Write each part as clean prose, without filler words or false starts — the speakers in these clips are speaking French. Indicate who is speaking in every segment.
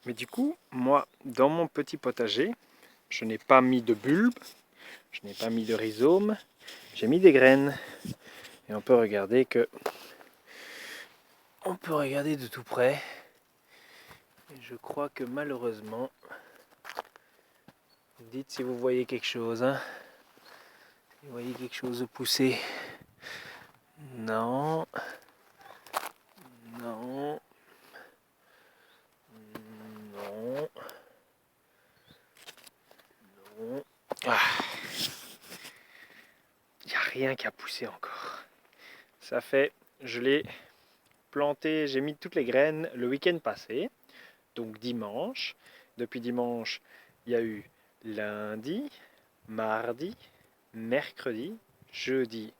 Speaker 1: Mais du coup, moi, dans mon petit potager, je n'ai pas mis de bulbe, je n'ai pas mis de rhizome, j'ai mis des graines. Et on peut regarder de tout près. Et je crois que malheureusement, dites si vous voyez quelque chose, hein. Si vous voyez quelque chose pousser. Non. Non. Non. Non. Ah. Il n'y a rien qui a poussé encore. Ça fait, je l'ai planté, j'ai mis toutes les graines le week-end passé, donc dimanche. Depuis dimanche, il y a eu lundi, mardi, mercredi, jeudi,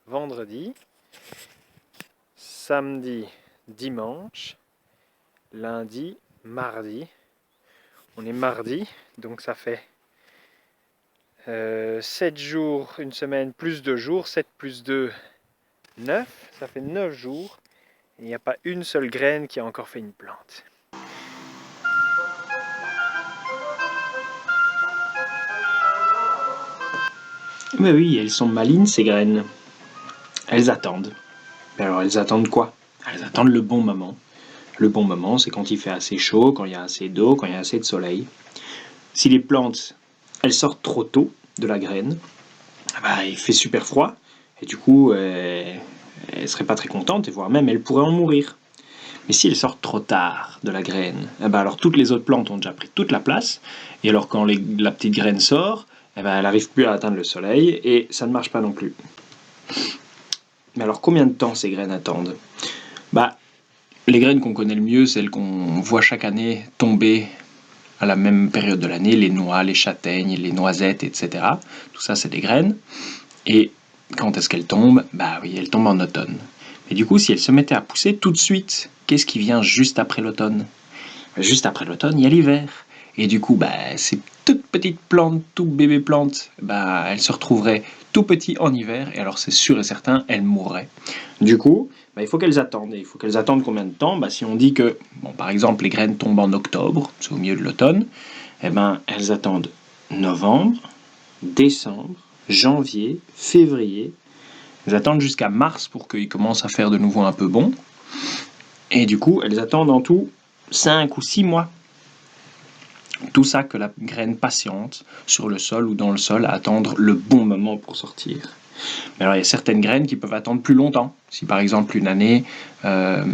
Speaker 1: vendredi, samedi, dimanche, lundi, mardi. On est mardi, donc ça fait 7 jours, une semaine, plus 2 jours, 7 plus 2, 9, ça fait 9 jours. Il n'y a pas une seule graine qui a encore fait une plante.
Speaker 2: Mais oui, elles sont malines ces graines. Elles attendent. Mais alors elles attendent quoi? Elles attendent le bon moment. Le bon moment, c'est quand il fait assez chaud, quand il y a assez d'eau, quand il y a assez de soleil. Si les plantes, elles sortent trop tôt de la graine, bah, il fait super froid, et du coup, elles ne seraient pas très contentes, et voire même elles pourraient en mourir. Mais si elles sortent trop tard de la graine, eh ben alors toutes les autres plantes ont déjà pris toute la place, et alors quand la petite graine sort, eh ben elle n'arrive plus à atteindre le soleil, et ça ne marche pas non plus. Mais alors combien de temps ces graines attendent? Bah, les graines qu'on connaît le mieux, celles qu'on voit chaque année tomber à la même période de l'année, les noix, les châtaignes, les noisettes, etc. Tout ça, c'est des graines. Et quand est-ce qu'elles tombent? Bah oui, elles tombent en automne. Mais du coup, si elles se mettaient à pousser tout de suite, qu'est-ce qui vient juste après l'automne? Juste après l'automne, il y a l'hiver. Et du coup, bah, ces toutes petites plantes, tout bébé plantes, bah, elles se retrouveraient tout petits en hiver, et alors c'est sûr et certain, elles mourraient. Du coup, bah, il faut qu'elles attendent. Et il faut qu'elles attendent combien de temps? Bah, si on dit que, bon, par exemple, les graines tombent en octobre, c'est au milieu de l'automne, eh ben, elles attendent novembre, décembre, janvier, février. Elles attendent jusqu'à mars pour qu'il commence à faire de nouveau un peu bon. Et du coup, elles attendent en tout 5 ou 6 mois. Tout ça que la graine patiente sur le sol ou dans le sol à attendre le bon moment pour sortir. Mais alors il y a certaines graines qui peuvent attendre plus longtemps. Si par exemple euh,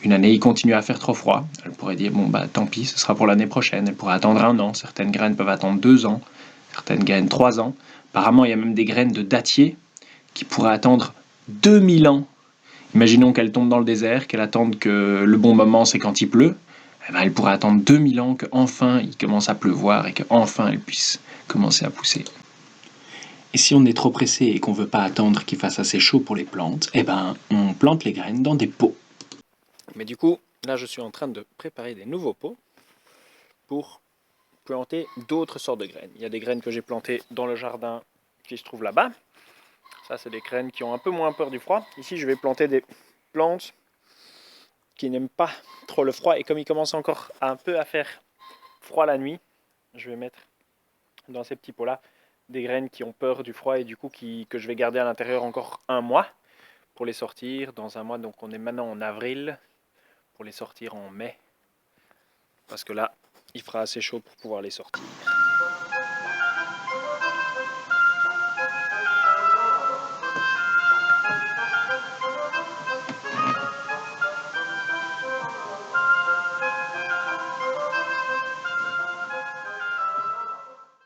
Speaker 2: une année il continue à faire trop froid, elle pourrait dire bon bah tant pis, ce sera pour l'année prochaine. Elle pourrait attendre 1 an. Certaines graines peuvent attendre 2 ans, certaines graines 3 ans. Apparemment il y a même des graines de dattier qui pourraient attendre 2000 ans. Imaginons qu'elles tombent dans le désert, qu'elles attendent que le bon moment c'est quand il pleut. Eh ben, elle pourrait attendre 2000 ans qu'enfin il commence à pleuvoir et qu'enfin elle puisse commencer à pousser. Et si on est trop pressé et qu'on ne veut pas attendre qu'il fasse assez chaud pour les plantes, eh ben, on plante les graines dans des pots.
Speaker 1: Mais du coup, là je suis en train de préparer des nouveaux pots pour planter d'autres sortes de graines. Il y a des graines que j'ai plantées dans le jardin qui se trouve là-bas. Ça, c'est des graines qui ont un peu moins peur du froid. Ici, je vais planter des plantes qui n'aiment pas trop le froid. Et comme il commence encore un peu à faire froid la nuit, je vais mettre dans ces petits pots-là des graines qui ont peur du froid et du coup que je vais garder à l'intérieur encore 1 mois pour les sortir dans 1 mois. Donc on est maintenant en avril pour les sortir en mai. Parce que là, il fera assez chaud pour pouvoir les sortir.